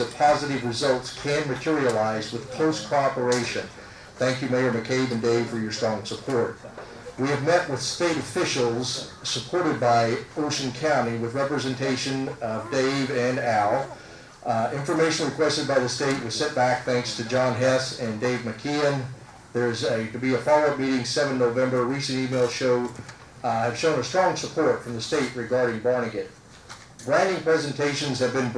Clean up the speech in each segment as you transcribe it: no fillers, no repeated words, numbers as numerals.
that positive results can materialize with close cooperation. Thank you, Mayor McCabe and Dave, for your strong support. We have met with state officials supported by Ocean County with representation of Dave and Al. Information requested by the state was sent back thanks to John Hess and Dave McKeon. There's to be a follow-up meeting 7 November. Recent emails have shown a strong support from the state regarding Barnegat. Branding presentations have been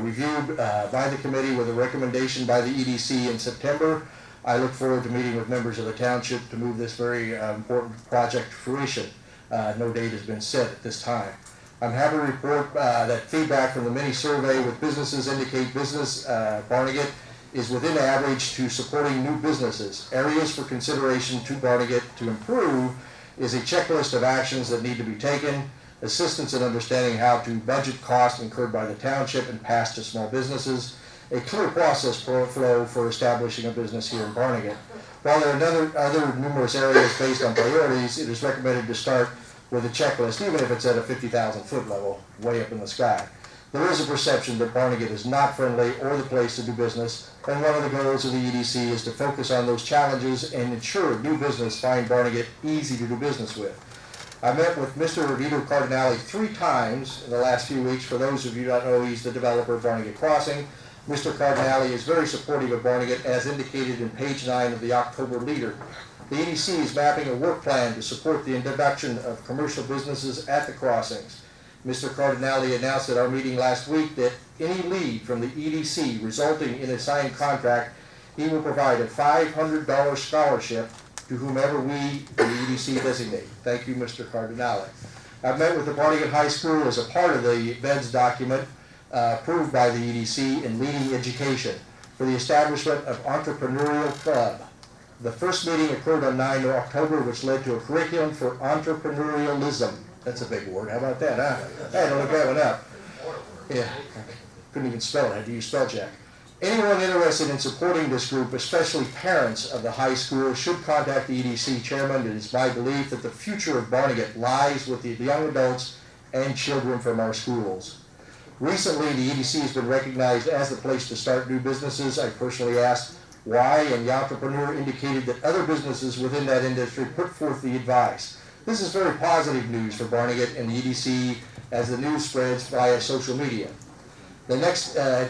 reviewed by the committee with a recommendation by the EDC in September. I look forward to meeting with members of the township to move this very important project to fruition. No date has been set at this time. I'm happy to report that feedback from the mini survey with businesses indicate Barnegat is within average to supporting new businesses. Areas for consideration to Barnegat to improve is a checklist of actions that need to be taken, assistance in understanding how to budget costs incurred by the township and pass to small businesses, a clear process flow for establishing a business here in Barnegat. While there are other numerous areas based on priorities, it is recommended to start with a checklist, even if it's at a 50,000-foot level, way up in the sky. There is a perception that Barnegat is not friendly or the place to do business, and one of the goals of the EDC is to focus on those challenges and ensure new business find Barnegat easy to do business with. I met with Mr. Vito Cardinale 3 times in the last few weeks. For those of you who don't know, he's the developer of Barnegat Crossing. Mr. Cardinale is very supportive of Barnegat, as indicated in page 9 of the October leader. The EDC is mapping a work plan to support the introduction of commercial businesses at the crossings. Mr. Cardinale announced at our meeting last week that any lead from the EDC resulting in a signed contract, he will provide a $500 scholarship to whomever we, the EDC, designate. Thank you, Mr. Cardinale. I've met with the Barnegat High School as a part of the BEDS document approved by the EDC in leading education for the establishment of Entrepreneurial Club. The first meeting occurred on 9 October, which led to a curriculum for entrepreneurialism. That's a big word. How about that, huh? I had to look that one up. Yeah, couldn't even spell it. I had to use spell check. Anyone interested in supporting this group, especially parents of the high school, should contact the EDC chairman. It is my belief that the future of Barnegat lies with the young adults and children from our schools. Recently, the EDC has been recognized as the place to start new businesses. I personally asked why, and the entrepreneur indicated that other businesses within that industry put forth the advice. This is very positive news for Barnegat and the EDC as the news spreads via social media. At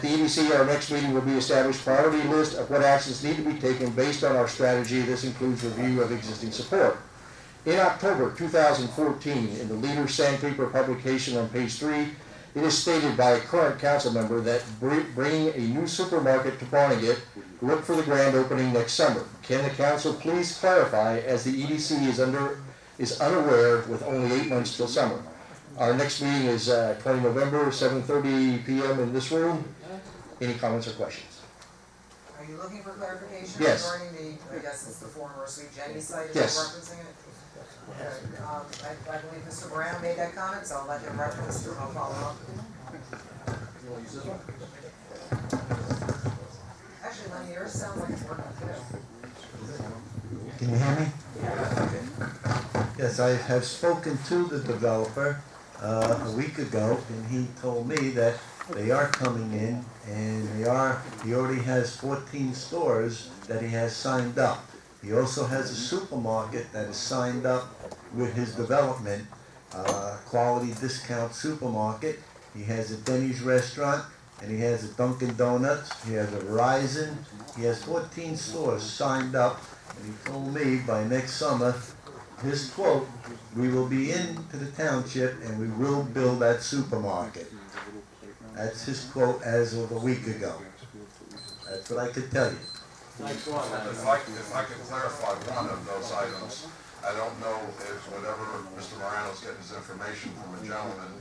the EDC, our next meeting will be established priority list of what actions need to be taken based on our strategy. This includes review of existing support. In October 2014, in the Leader Sandpaper publication on page 3, it is stated by a current council member that bringing a new supermarket to Barnegat, look for the grand opening next summer. Can the council please clarify, as the EDC is unaware with only 8 months till summer? Our next meeting is 20 November, 7:30 p.m. in this room. Any comments or questions? Are you looking for clarification Yes. regarding the, I guess it's the former Sweet Jenny site, is Yes. referencing it? I believe Mr. Brown made that comment, so I'll let him reference it and I'll follow up. Actually, Lenny, yours sounds like it's working too. Can you hear me? Yes, I have spoken to the developer a week ago, and he told me that they are coming in, and he already has 14 stores that he has signed up. He also has a supermarket that is signed up with his development, Quality Discount Supermarket. He has a Denny's restaurant, and he has a Dunkin' Donuts. He has a Verizon. He has 14 stores signed up, and he told me by next summer, his quote, we will be into the township and we will build that supermarket. That's his quote as of a week ago. That's what I could tell you. If I could clarify one of those items, I don't know if whatever Mr. Morano's getting his information from a gentleman,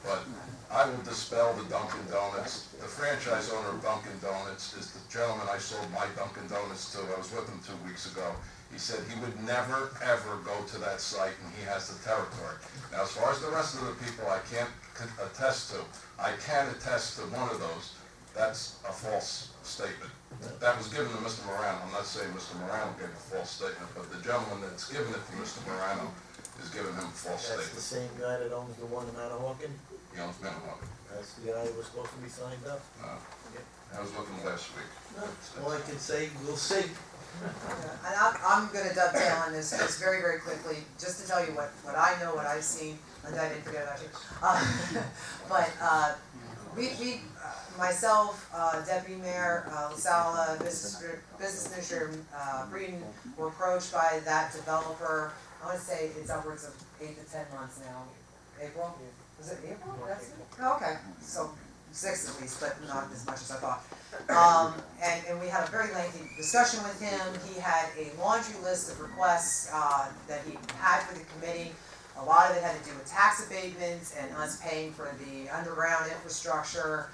but I will dispel the Dunkin' Donuts. The franchise owner of Dunkin' Donuts is the gentleman I sold my Dunkin' Donuts to. I was with him 2 weeks ago. He said he would never, ever go to that site, and he has the territory. Now, as far as the rest of the people I can't attest to, I can attest to one of those. That's a false statement. That was given to Mr. Morano. I'm not saying Mr. Morano gave a false statement, but the gentleman that's given it to Mr. Morano is giving him a false That's the statement. same guy that owns the one in Manahawkin? He owns Manahawkin. That's the guy who was supposed to be signed up? No. Yeah. How's it looking last week? All I can say, we'll see. And I'm gonna dovetail on this just very, very quickly, just to tell you what I know, what I've seen, and I didn't forget about you. But, myself, Deputy Mayor, LaSala, Business Administrator, Breeden, were approached by that developer. I wanna say it's upwards of 8 to 10 months now. April? Was it April? That's it? Oh, okay, so 6 at least, but not as much as I thought. And we had a very lengthy discussion with him. He had a laundry list of requests that he had for the committee. A lot of it had to do with tax abatements and us paying for the underground infrastructure,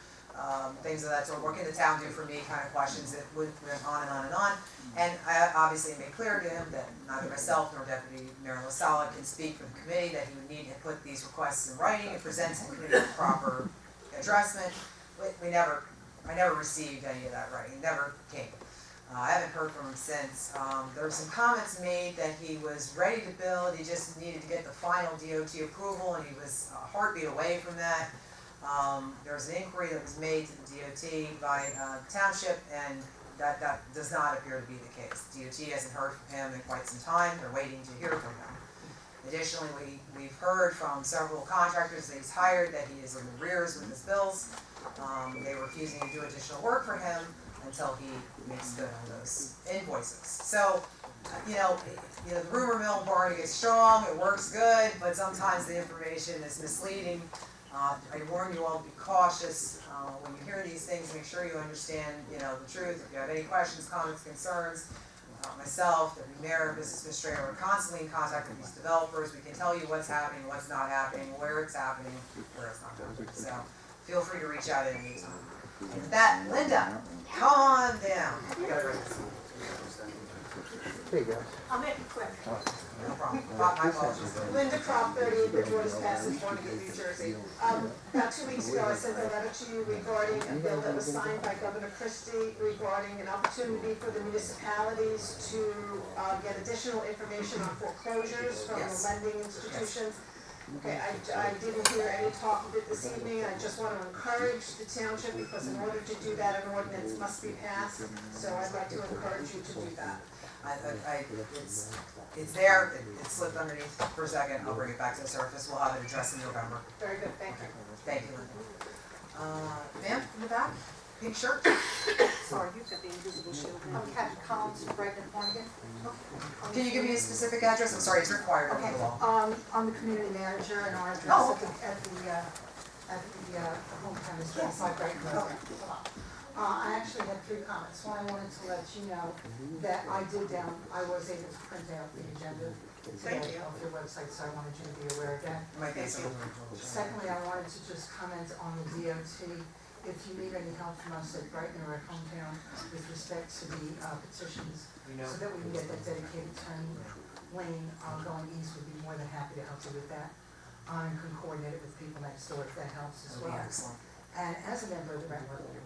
things of that sort. What can the town do for me kind of questions that went on and on and on. And I obviously made clear to him that neither myself nor Deputy Mayor LaSala can speak for the committee, that he would need to put these requests in writing and present to the committee with proper addressment. I never received any of that writing, it never came. I haven't heard from him since. There were some comments made that he was ready to build, he just needed to get the final DOT approval, and he was a heartbeat away from that. There was an inquiry that was made to the DOT by Township, and that does not appear to be the case. DOT hasn't heard from him in quite some time, they're waiting to hear from him. Additionally, we've heard from several contractors that he's hired that he is in arrears with his bills. They're refusing to do additional work for him until he makes good on those invoices. So, the rumor mill in Barnegat is strong, it works good, but sometimes the information is misleading. I warn you all to be cautious when you hear these things. Make sure you understand, the truth. If you have any questions, comments, concerns, myself, the mayor, business administrator, are constantly in contact with these developers. We can tell you what's happening, what's not happening, where it's happening, where it's not happening. So feel free to reach out at any time. And with that, Linda, come on down. You gotta write this. There you go. I'll make it quick. No problem. My apologies. Linda Croft, 38 Bridgewater Passage, Barnegat, New Jersey. About 2 weeks ago, I sent a letter to you regarding a bill that was signed by Governor Christie regarding an opportunity for the municipalities to get additional information on foreclosures from the lending institutions. Okay, I didn't hear any talk of it this evening. I just want to encourage the township, because in order to do that, an ordinance must be passed. So I'd like to encourage you to do that. It's there, it slipped underneath for a second, I'll bring it back to the surface, we'll have it addressed in November. Very good, thank you. Thank you, Linda. Ma'am, in the back, pink shirt? Sorry, you've got the invisible shield. I'm Captain Collins from Brighton, Barnegat. Can you give me a specific address? I'm sorry, it's required Okay, under the law. I'm the community manager, and our address Oh, at the home premise, outside Brighton. I actually had 3 comments. One, I wanted to let you know that I was able to print out the agenda Thank you. off your website, so I wanted you to be aware of that. Might be some. Secondly, I wanted to just comment on the DOT. If you need any help from us at Brighton or at Hometown with respect to the petitions, so that we can get that dedicated turn lane going east, we'd be more than happy to help you with that. And can coordinate it with people next door if that helps as well. Excellent. And as a member of the Brentwood Board,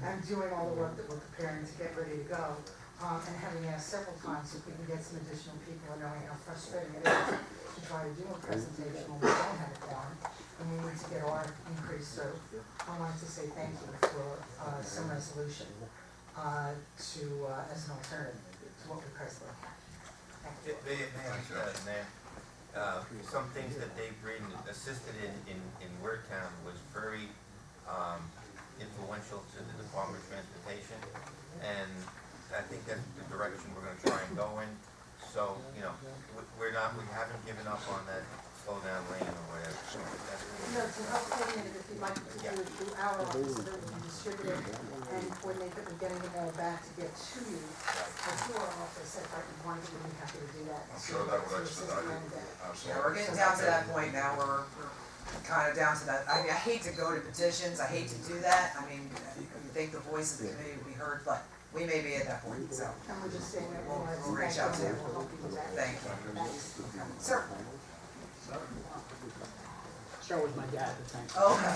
I'm doing all the work that we're preparing to get ready to go. And having asked several times if we can get some additional people, and knowing how frustrating it is to try to do a presentation when we don't have a quorum, and we need to get our increase through. I wanted to say thank you for some resolution as an alternative to what we presently have. Thank you. Some things that Dave Breeden assisted in Town was very influential to the Department of Transportation, and I think that's the direction we're going to try and go in. So, we haven't given up on that slow down lane or whatever. No, to help coordinate it, if you'd like to do it through our office, so that we can distribute it and coordinate that we're getting them all back to get to you. To our office at Brighton, Barnegat, we'd be happy to do that. I'm sure that would expedite it. Yeah, Absolutely. we're getting down to that point now, we're kind of down to that. I mean, I hate to go to petitions, I hate to do that. I mean, you think the voice of the committee would be heard, but we may be at that point, so. And we're just saying that We'll we'll reach out to you. We'll help you with that. Thank you. Thanks. Sir? Start with my dad, I think. Okay.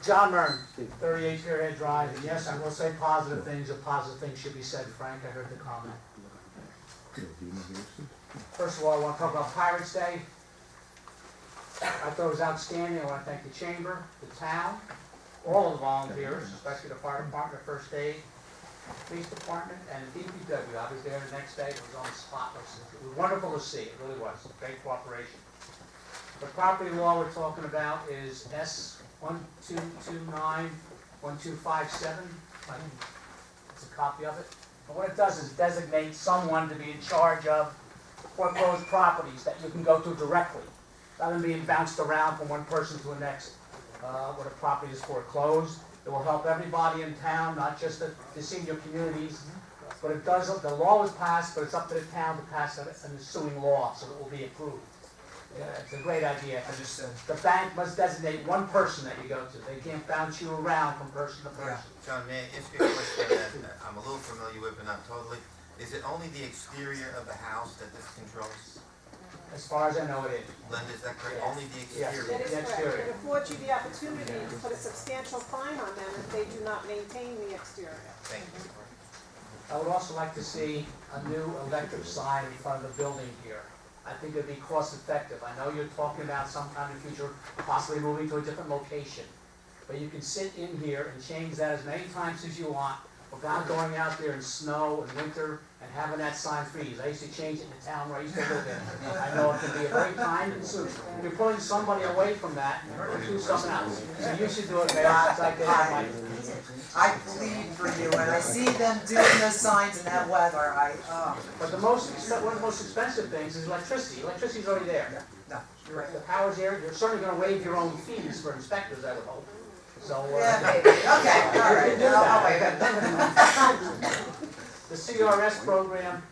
John Murn, 38 Fairhead Drive, and yes, I will say positive things, if positive things should be said, Frank, I heard the comment. First of all, I want to talk about Pirates Day. I thought it was outstanding. I want to thank the chamber, the town, all of the volunteers, especially the fire department, first aid, police department, and the DPW. I was there the next day, it was on the spot. It was wonderful to see, it really was, great cooperation. The property law we're talking about is S 1229-1257. It's a copy of it. And what it does is designate someone to be in charge of foreclosed properties that you can go to directly, rather than being bounced around from one person to the next. When a property is foreclosed, it will help everybody in town, not just the senior communities. But it does, the law was passed, but it's up to the town to pass an ensuing law, so it will be approved. Yeah, it's a great idea. Understood. The bank must designate one person that you go to. They can't bounce you around from person to person. John, may I ask you a question that I'm a little familiar with, but not totally? Is it only the exterior of the house that this controls? As far as I know, it is. Linda, is that correct? Yes. Only the Yes. exterior? That is The correct. exterior. It affords you the opportunity to put a substantial fine on them if they do not maintain the exterior. Thank you. I would also like to see a new electric sign in front of the building here. I think it'd be cost effective. I know you're talking about sometime in the future possibly moving to a different location. But you can sit in here and change that as many times as you want without going out there in snow and winter and having that sign freeze. I used to change it in the town where I used to live in. I know it can be a very time consuming. If you're pulling somebody away from that, or do something else. So you should do it, Mayor, since I did it. I plead for you, when I see them doing those signs in that weather, But one of the most expensive things is electricity. Electricity's already there. no, you're right. The power's there. You're certainly gonna waive your own fees for inspectors, I would hope. So, Yeah, maybe, okay, all right, You can do I'll that. wait. The CRS program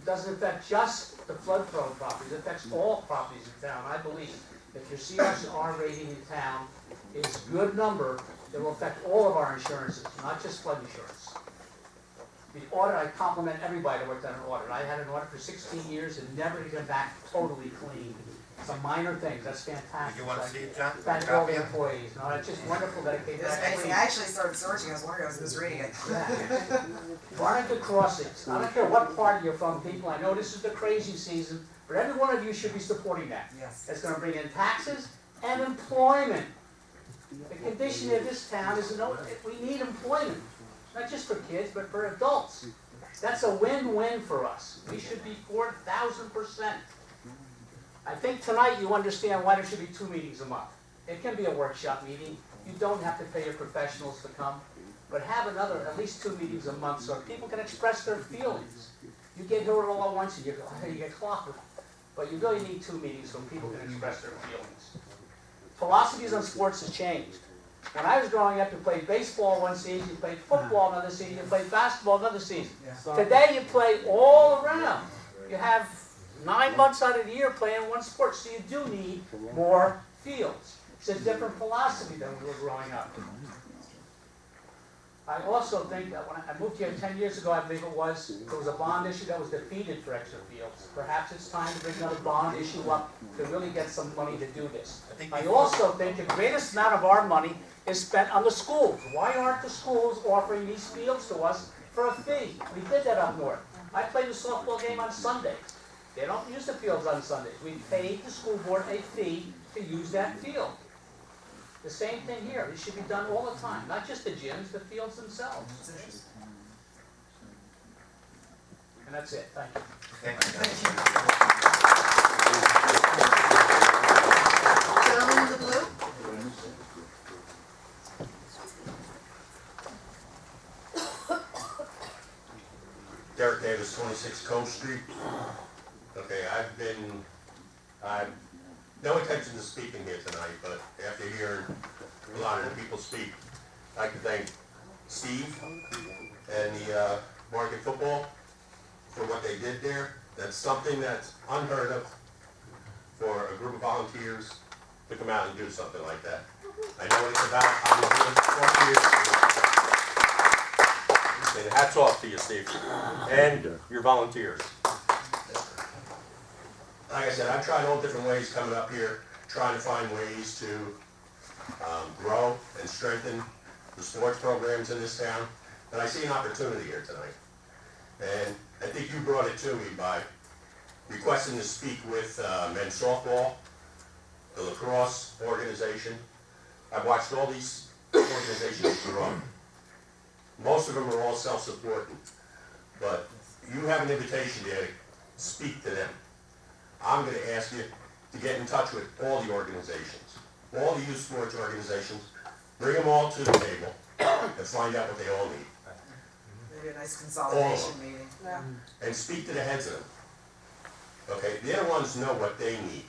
doesn't affect just the flood-prone properties, it affects all properties in town, I believe. If your CRS rating in town is a good number, it will affect all of our insurances, not just flood insurance. The audit, I compliment everybody that worked on an audit. I had an audit for 16 years and never came back totally clean. Some minor things, that's fantastic. Did you want to see it, John? Thank all the employees, no, it's just wonderful that it came It was back amazing, clean. I actually started searching, I was wondering, I was reading it. Barnegat Crossings, I don't care what part you're from, people, I know this is the crazy season, but every one of you should be supporting that. Yes. It's gonna bring in taxes and employment. The condition of this town is, we need employment, not just for kids, but for adults. That's a win-win for us. We should be 4,000%. I think tonight you understand why there should be 2 meetings a month. It can be a workshop meeting. You don't have to pay your professionals to come, but have at least 2 meetings a month so people can express their feelings. You get here all at once and you get clobbered, but you really need 2 meetings so people can express their feelings. Philosophies on sports has changed. When I was growing up, you played baseball one season, you played football another season, you played basketball another season. Today you play all around. You have 9 months out of the year playing one sport, so you do need more fields. It's a different philosophy than we were growing up. I also think that when I moved here 10 years ago, I believe there was a bond issue that was defeated for extra fields. Perhaps it's time to bring another bond issue up to really get some money to do this. I also think the greatest amount of our money is spent on the schools. Why aren't the schools offering these fields to us for a fee? We did that up north. I played a softball game on Sundays. They don't use the fields on Sundays. We paid the school board a fee to use that field. The same thing here. It should be done all the time, not just the gyms, the fields themselves. And that's it. Thank you. Thank you. Gentleman in the blue? Derek Davis, 26 Coast Street. Okay, I've no intention of speaking here tonight, but after hearing a lot of the people speak, I'd like to thank Steve and the Market Football for what they did there. That's something that's unheard of for a group of volunteers to come out and do something like that. I know what it's about. I've been doing it for 20 years. And hats off to you, Steve, and your volunteers. Like I said, I've tried all different ways coming up here, trying to find ways to grow and strengthen the sports programs in this town, and I see an opportunity here tonight. And I think you brought it to me by requesting to speak with men's softball, the lacrosse organization. I've watched all these organizations to run. Most of them are all self-supporting, but you have an invitation there to speak to them. I'm gonna ask you to get in touch with all the organizations, all the youth sports organizations, bring them all to the table and find out what they all need. Maybe a nice consolidation them. meeting. And speak to the heads of them. Okay, they're the ones who know what they need.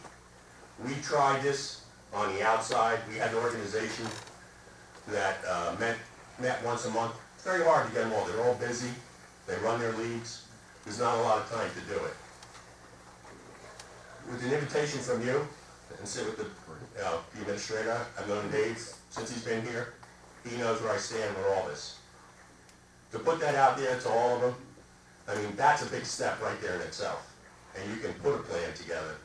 We tried this on the outside. We had an organization that met once a month. It's very hard to get them all. They're all busy. They run their leagues. There's not a lot of time to do it. With an invitation from you, and sit with the administrator, I've known Dave since he's been here. He knows where I stand with all this. To put that out there to all of them, I mean, that's a big step right there in itself. And you can put a plan together.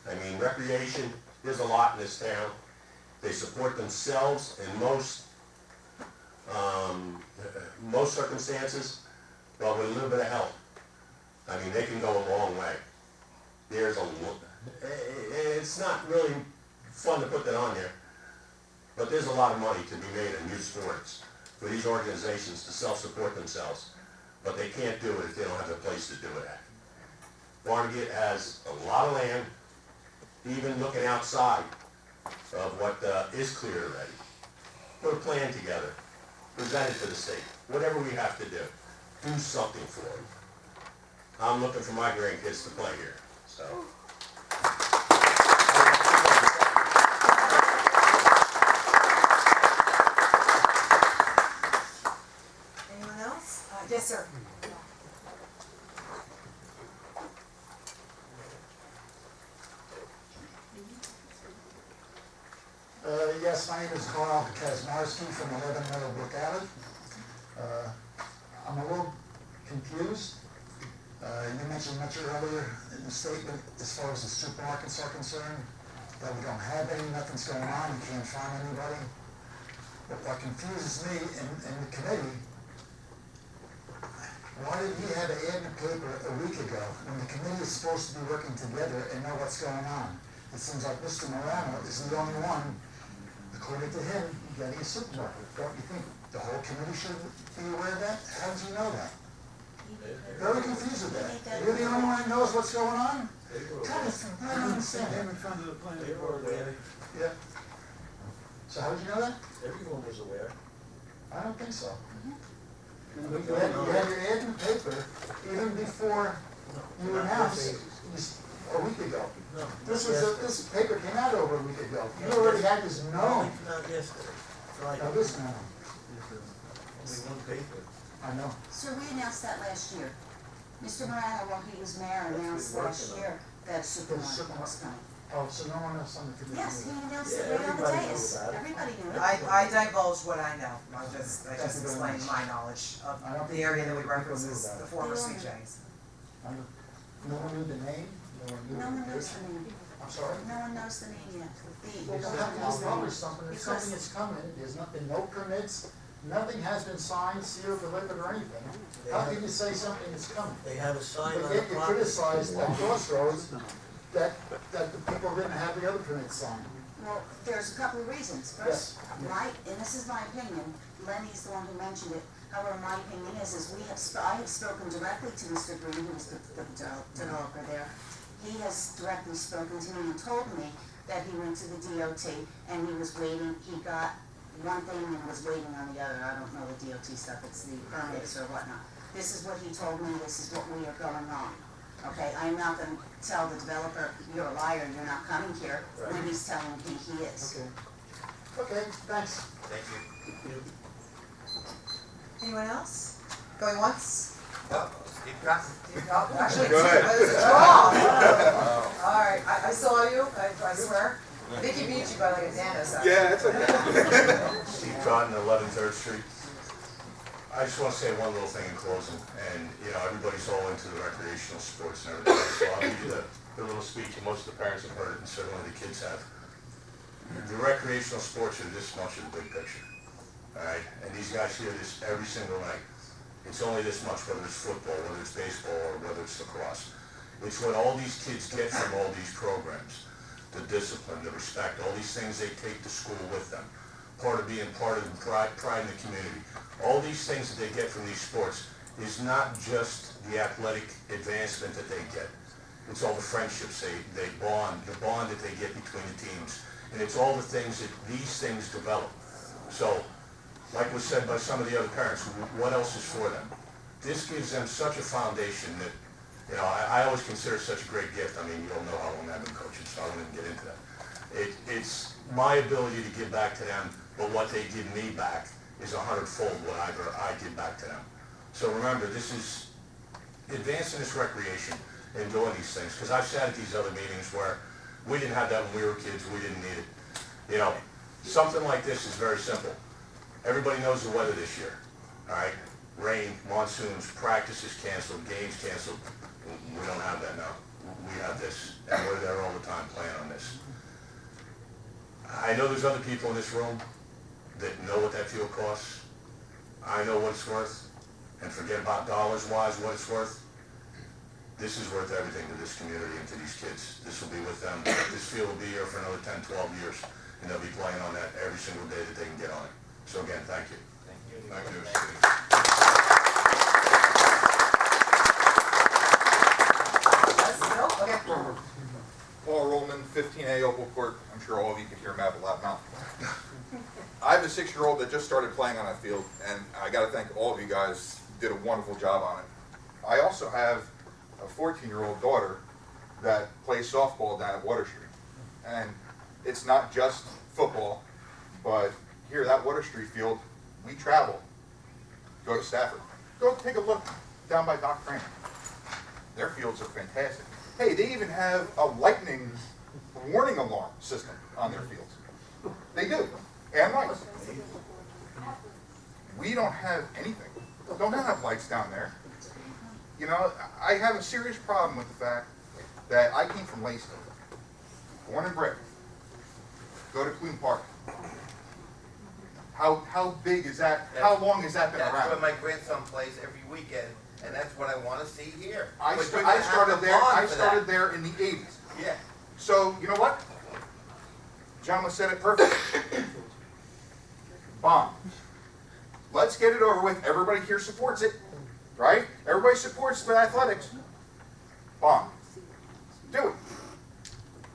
I mean, recreation, there's a lot in this town. They support themselves in most circumstances, but with a little bit of help, I mean, they can go a long way. It's not really fun to put that on there, but there's a lot of money to be made in youth sports for these organizations to self-support themselves, but they can't do it if they don't have a place to do it at. Barnegat has a lot of land, even looking outside of what is clear already. Put a plan together, present it to the state, whatever we have to do something for them. I'm looking for my grandkids to play here, so. Anyone else? Yes, sir. Yes, my name is Carl Kazmarski from 11 Meadowbrook Avenue. I'm a little confused. You mentioned much earlier in the statement, as far as the supermarkets are concerned, that we don't have any, nothing's going on, you can't find anybody. But what confuses me in the committee, why didn't he have an ad in the paper a week ago when the committee is supposed to be working together and know what's going on? It seems like Mr. Morano is the only one, according to him, getting a supermarket. Don't you think the whole committee should be aware of that? How did you know that? Very confused with that. You're the only one that knows what's going on? God, I don't understand that. in front of the planning board, Randy. Yeah. So how did you know that? Everyone was aware. I don't think so. You had your ad in the paper even before you announced a week ago. No. This paper came out over a week ago. You already had this known. Not yesterday, Friday. Now this known. Only one paper. I know. Sir, we announced that last year. Mr. Morano, while he was mayor, announced last year that supermarket was coming. Oh, so no one else on the committee? Yes, he announced Yeah, it right on the everybody dais. knew about it. Everybody knew it. I divulged what I know. I just Thank you very explained much. my knowledge I don't of the think area that we people reference knew as about the it. former They Sweet all Jays. No one knew the name? No one knew No the one knows person? the name. I'm sorry? No one knows the name yet. Well, there's probably something, if Because- something is coming, there's nothing, no permits, nothing has been signed, sealed, delivered, or anything. How can you say something is coming? They have a sign But on the yet you property. criticize at Crossroads that the people didn't have the other permits signed. Well, there's a couple of reasons. First, and this is my opinion, Lenny's the one who mentioned it. However, my opinion is I have spoken directly to Mr. Green, who was the developer there. He has directly spoken to me and told me that he went to the DOT and he was waiting, he got one thing and was waiting on the other. I don't know the DOT stuff, it's the permits or whatnot. This is what he told me, this is what we are going on. Okay, I'm not gonna tell the developer, you're a liar, you're not coming here, when he's telling me he is. Okay. Okay, thanks. Thank you. Anyone else? Going once? Steve Cotton? Actually, Go ahead. it was a draw. All right, I saw you, I swear. I think he beat you by like a nano second. Yeah, it's okay. Steve Cotton, 11 3rd Street. I just want to say one little thing in closing, and, you know, everybody's all into the recreational sports and everything, so I'll give you the little speech, and most of the parents have heard it, and certainly the kids have. The recreational sports are this much of the big picture, all right? And these guys hear this every single night. It's only this much, whether it's football, whether it's baseball, or whether it's lacrosse. It's what all these kids get from all these programs. The discipline, the respect, all these things they take to school with them. part of being part of the pride in the community. All these things that they get from these sports is not just the athletic advancement that they get. It's all the friendships they bond, the bond that they get between the teams. And it's all the things that these things develop. So, like was said by some of the other parents, what else is for them? This gives them such a foundation that, you know, I always consider it such a great gift. I mean, you don't know how long I've been coaching, so I won't even get into that. It's my ability to give back to them, but what they give me back is 100-fold what I give back to them. So remember, this is advancing this recreation and doing these things, because I've sat at these other meetings where we didn't have that when we were kids, we didn't need it. You know, something like this is very simple. Everybody knows the weather this year, all right? Rain, monsoons, practices canceled, games canceled. We don't have that now. We have this, and we're there all the time playing on this. I know there's other people in this room that know what that field costs. I know what it's worth, and forget about dollars-wise what it's worth. This is worth everything to this community and to these kids. This will be with them. This field will be here for another 10, 12 years, and they'll be playing on that every single day that they can get on it. So again, thank you. Thank you. Okay. Paul Rollman, 15A Opal Court. I'm sure all of you can hear him out of a loud mouth. I have a 6-year-old that just started playing on that field, and I got to thank all of you guys. Did a wonderful job on it. I also have a 14-year-old daughter that plays softball down at Water Street, and it's not just football, but here, that Water Street field, we travel, go to Stafford. Go take a look down by Doc Crane. Their fields are fantastic. Hey, they even have a lightning warning alarm system on their fields. They do, and lights. We don't have anything. Don't have lights down there. You know, I have a serious problem with the fact that I came from Lacey, born and bred, go to Queen Park. How big is that? How long has that been That's around? where my grandson plays every weekend, and that's what I want to see here. I But you're I gonna have started to there. bond I for started that. there in the '80s. Yeah. So you know what? Gentleman said it perfect. Bond. Let's get it over with. Everybody here supports it, right? Everybody supports the athletics. Bond. Do it.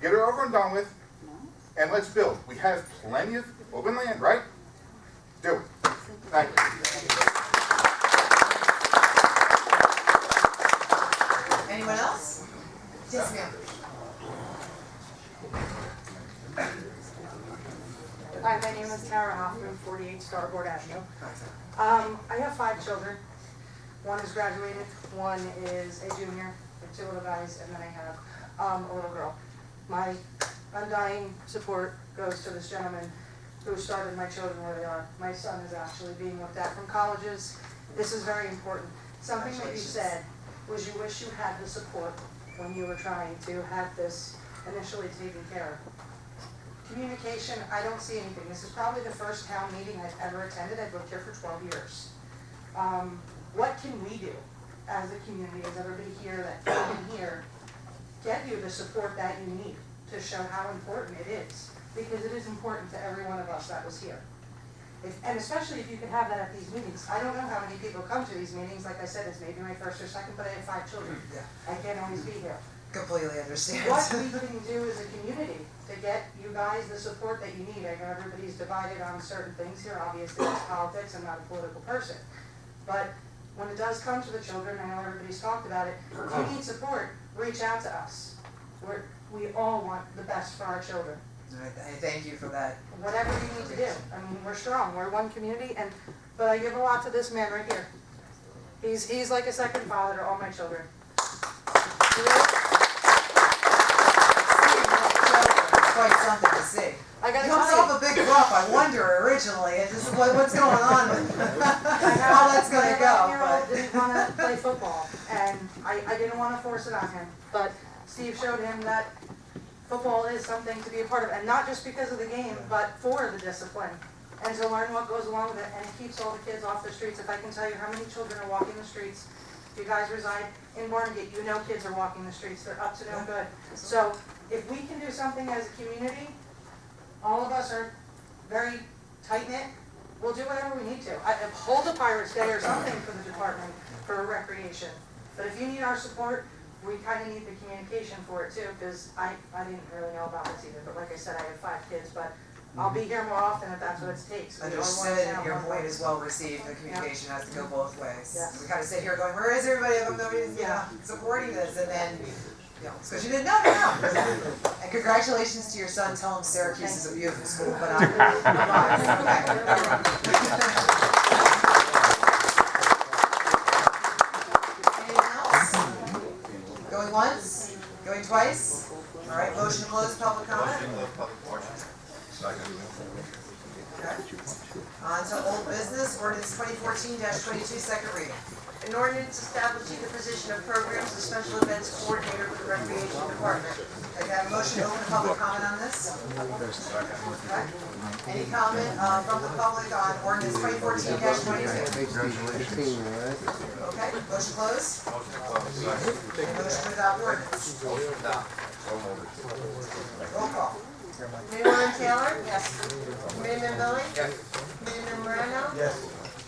Get it over and done with, and let's build. We have plenty of open land, right? Do it. Thank you. Anyone else? Yes, ma'am. Hi, my name is Tara Hoffman, 48 Starboard Avenue. I have 5 children. One is graduated, one is a junior, the 2 little guys, and then I have a little girl. My undying support goes to this gentleman who started my children where they are. My son is actually being looked at from colleges. This is very important. Something that you said was you wish you had the support when you were trying to have this initially taken care of. Communication, I don't see anything. This is probably the first town meeting I've ever attended. I've lived here for 12 years. What can we do as a community, as everybody here that can hear, get you the support that you need to show how important it is? Because it is important to every one of us that was here. And especially if you could have that at these meetings. I don't know how many people come to these meetings. Like I said, it's maybe my first or second, but I have 5 children. Yeah. I can't always be here. Completely understand. What we can do as a community to get you guys the support that you need. I know everybody's divided on certain things here. Obviously, it's politics. I'm not a political person. But when it does come to the children, I know everybody's talked about it, if you need support, reach out to us. We all want the best for our children. I thank you for that. Whatever you need to do. I mean, we're strong. We're one community, but I give a lot to this man right here. He's like a second father to all my children. Quite something to see. I gotta He comes tell you, off a big bluff, I wonder originally, it's just what's going on with how that's gonna go, my 11-year-old but. didn't want to play football, and I didn't want to force it on him. But Steve showed him that football is something to be a part of, and not just because of the game, but for the discipline, and to learn what goes along with it, and it keeps all the kids off the streets. If I can tell you how many children are walking the streets, if you guys reside in Barnegat, you know kids are walking the streets, they're up to no good. So if we can do something as a community, all of us are very tighten it, we'll do whatever we need to. Hold a Pirates Day or something for the department, for recreation. But if you need our support, we kinda need the communication for it too, because I didn't really know about this either, but like I said, I have 5 kids, but I'll be here more often if that's what it takes. We don't want to Understood, have your one point voice. is well received, the communication has to go both ways. Yes. We kinda sit here going, where is everybody, nobody's, Yeah. supporting this, and then, because you didn't know. And congratulations to your son, tell him Syracuse is a beautiful school, but I'm biased, okay, never mind. Anything else? Going once, going twice? All right, motion to close public comment? Motion to close public portion. Second. Okay. On to old business, ordinance 2014-22, second reading. An ordinance establishing the position of programs and special events coordinator for the recreation department. Okay, have a motion to open the public comment on this? Okay. Any comment from the public on ordinance 2014-22? Okay, motion closed? Motion to close. And motion to adopt ordinance. Motion to adopt. Roll call. Committeewoman Taylor? Yes. Committeeman Billy? Yes. Committeeman Moreno? Yes.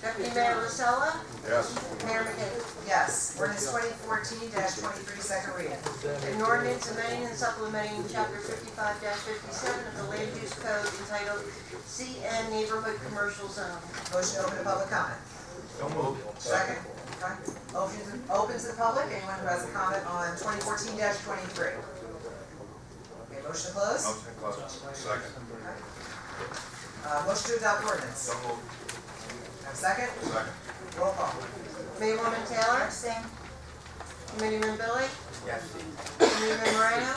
Deputy Mayor Lucella? Yes. Mayor McKay? Yes, ordinance 2014-23, second reading. An ordinance amending and supplementing chapter 55-57 of the Land Use Code entitled CN Neighborhood Commercial Zone. Motion to open to public comment. So moved. Second. Okay. Open to the public, anyone who has a comment on 2014-23. Okay, motion to close? Motion to close. Second. Motion to adopt ordinance. So moved. Have a second? Second. Roll call. Committeewoman Taylor? Abstain. Committeeman Billy? Yes. Committeeman Moreno?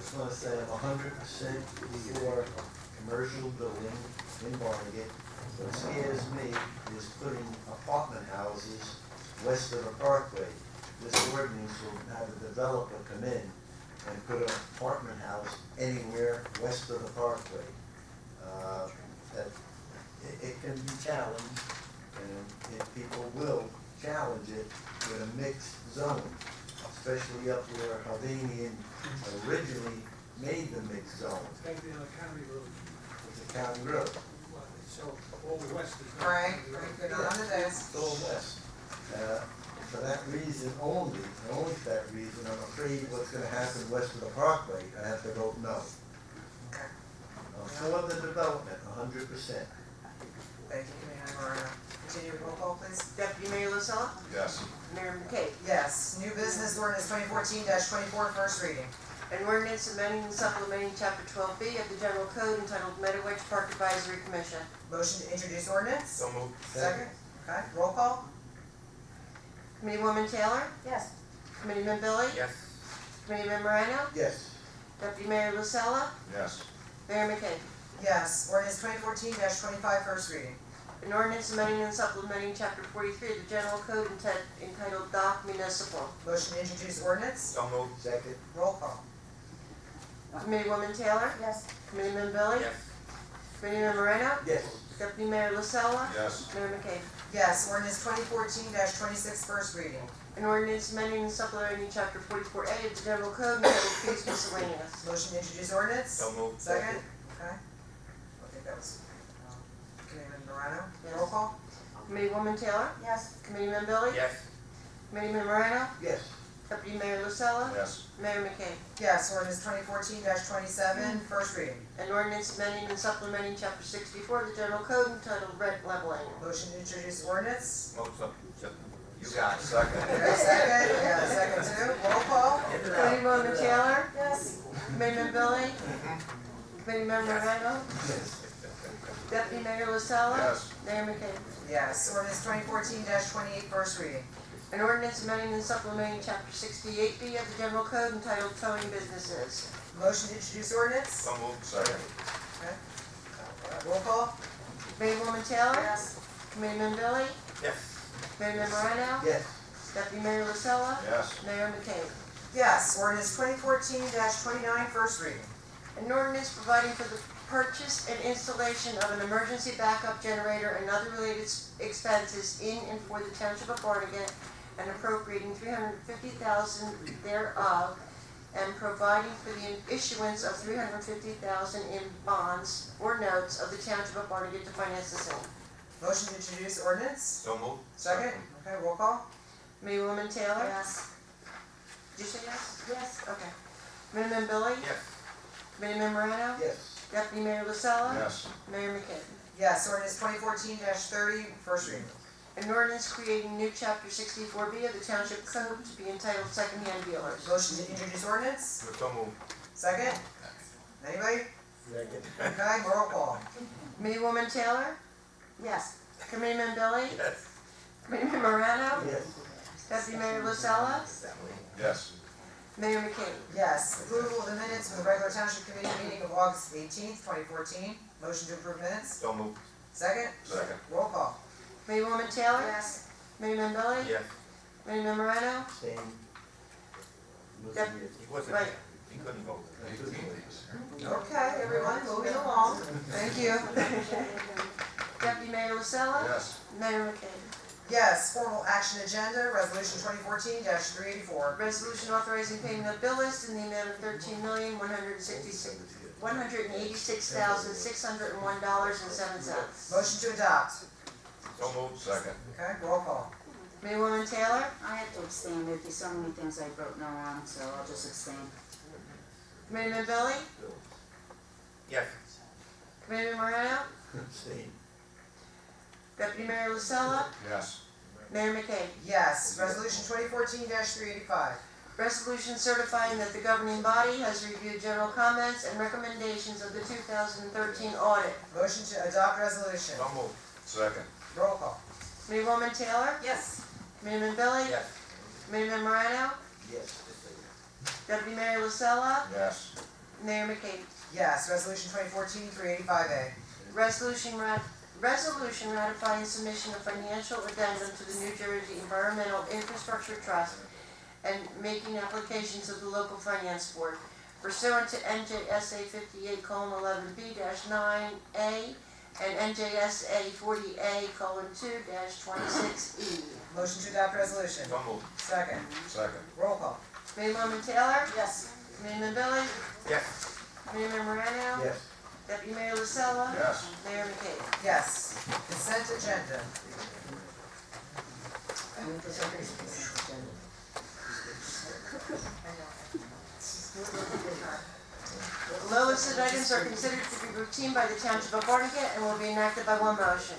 Just wanna say I'm 100% for commercial building in Barnegat. What scares me is putting apartment houses west of the parkway. This ordinance will have a developer come in and put an apartment house anywhere west of the parkway. That it can be challenged, and if people will challenge it with a mixed zone, especially up where Hovnanian originally made the mixed zone. It's gotta be on a county road, It's a county road, so all the west is. Frank, good on the desk. it's all west. For that reason only, and only for that reason, I'm afraid what's gonna happen west of the parkway, I have to vote no. Okay. I'm for the development, 100%. Thank you, Commissioner Moreno. Continue with roll call, please. Deputy Mayor Lucella? Yes. Mayor McKay? Yes, new business ordinance 2014-24, first reading. An ordinance amending and supplementing chapter 12B of the general code entitled Meadowitch Park Advisory Commission. Motion to introduce ordinance. So moved. Second. Okay, roll call. Committeewoman Taylor? Yes. Committeeman Billy? Yes. Committeeman Moreno? Yes. Deputy Mayor Lucella? Yes. Mayor McKay? Yes, ordinance 2014-25, first reading. An ordinance amending and supplementing chapter 43 of the general code entitled Dock Municipal. Motion to introduce ordinance. So moved. Second. Roll call. Committeewoman Taylor? Yes. Committeeman Billy? Yes. Committeeman Moreno? Yes. Deputy Mayor Lucella? Yes. Mayor McKay? Yes, ordinance 2014-26, first reading. An ordinance amending and supplementing chapter 44A of the general code entitled Fees Miscellaneous. Motion to introduce ordinance. So moved. Second. Okay. I think that was Committeeman Moreno. Yes. Roll call. Committeewoman Taylor? Yes. Committeeman Billy? Yes. Committeeman Moreno? Yes. Deputy Mayor Lucella? Yes. Mayor McKay? Yes, ordinance 2014-27, first reading. An ordinance amending and supplementing chapter 64 of the general code entitled Rent Leveling. Motion to introduce ordinance. Motion. You got it. Second. Okay, second. Yeah, second too. Roll call. Committeewoman Taylor? Yes. Committeeman Billy? Committeeman Moreno? Yes. Deputy Mayor Lucella? Yes. Mayor McKay? Yes, ordinance 2014-28, first reading. An ordinance amending and supplementing chapter 68B of the general code entitled Towing Businesses. Motion to introduce ordinance. So moved. Second. Okay. Roll call. Committeewoman Taylor? Yes. Committeeman Billy? Yes. Committeeman Moreno? Yes. Deputy Mayor Lucella? Yes. Mayor McKay? Yes, ordinance 2014-29, first reading. An ordinance providing for the purchase and installation of an emergency backup generator and other related expenses in and for the Township of Barnegat and appropriating $350,000 thereof and providing for the issuance of $350,000 in bonds or notes of the Township of Barnegat to finance the same. Motion to introduce ordinance? So moved. Second? Okay, roll call? Committeewoman Taylor? Yes. Did you say yes? Yes. Okay. Committeeman Billy? Yes. Committeeman Morano? Yes. Deputy Mayor LaSalla? Yes. Mayor McKay. Yes, ordinance 2014-30, first reading. An ordinance creating new chapter 64B of the Township Code to be entitled Secondhand Dealers. Motion to introduce ordinance? So moved. Second? Anybody? Second. Okay, roll call? Committeewoman Taylor? Yes. Committeeman Billy? Yes. Committeeman Morano? Yes. Deputy Mayor LaSalla? Yes. Mayor McKay. Yes. Approval of the minutes from the regular Township Committee meeting of August 18th, 2014. Motion to approve minutes? So moved. Second? Second. Roll call? Committeewoman Taylor? Yes. Committeeman Billy? Yes. Committeeman Morano? Same. Yep. He wasn't Right. here. He couldn't vote. Okay, everyone, moving along. Thank you. Deputy Mayor LaSalla? Yes. Mayor McKay. Yes, formal action agenda, resolution 2014-384. Resolution authorizing payment of bill list in the amount of $13,186,601.07. Motion to adopt. So moved. Second. Okay, roll call? Committeewoman Taylor? I have to abstain, there's so many things I wrote no on, so I'll just abstain. Committeeman Billy? Yes. Committeeman Morano? Same. Deputy Mayor LaSalla? Yes. Mayor McKay. Yes, resolution 2014-385. Resolution certifying that the governing body has reviewed general comments and recommendations of the 2013 audit. Motion to adopt resolution. So moved. Second. Roll call? Committeewoman Taylor? Yes. Committeeman Billy? Yes. Committeeman Morano? Yes. Deputy Mayor LaSalla? Yes. Mayor McKay. Yes, resolution 2014-385A. Resolution ratifying submission of financial addendum to the New Jersey Environmental Infrastructure Trust and making applications of the local finance board pursuant to NJSA 58:11B-9A and NJSA 40A:2-26E. Motion to adopt resolution. So moved. Second. Second. Roll call? Committeewoman Taylor? Yes. Committeeman Billy? Yes. Committeeman Morano? Yes. Deputy Mayor LaSalla? Yes. Mayor McKay. Yes. Consent agenda. Below listed items are considered to be routine by the Township of Barnegat and will be enacted by one motion.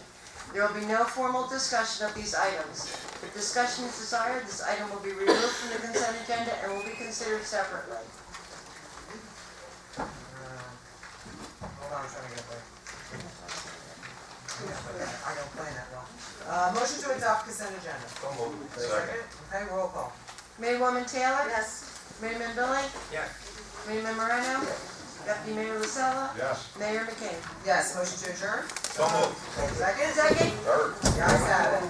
There will be no formal discussion of these items. If discussion is desired, this item will be removed from the consent agenda and will be considered separately. Hold on, I'm trying to get there. I don't plan that well. Motion to adopt consent agenda. So moved. Second. Okay, roll call? Committeewoman Taylor? Yes. Committeeman Billy? Yes. Committeeman Morano? Deputy Mayor LaSalla? Yes. Mayor McKay. Yes, motion to adjourn? So moved. Second? Second? Third. The ayes have it.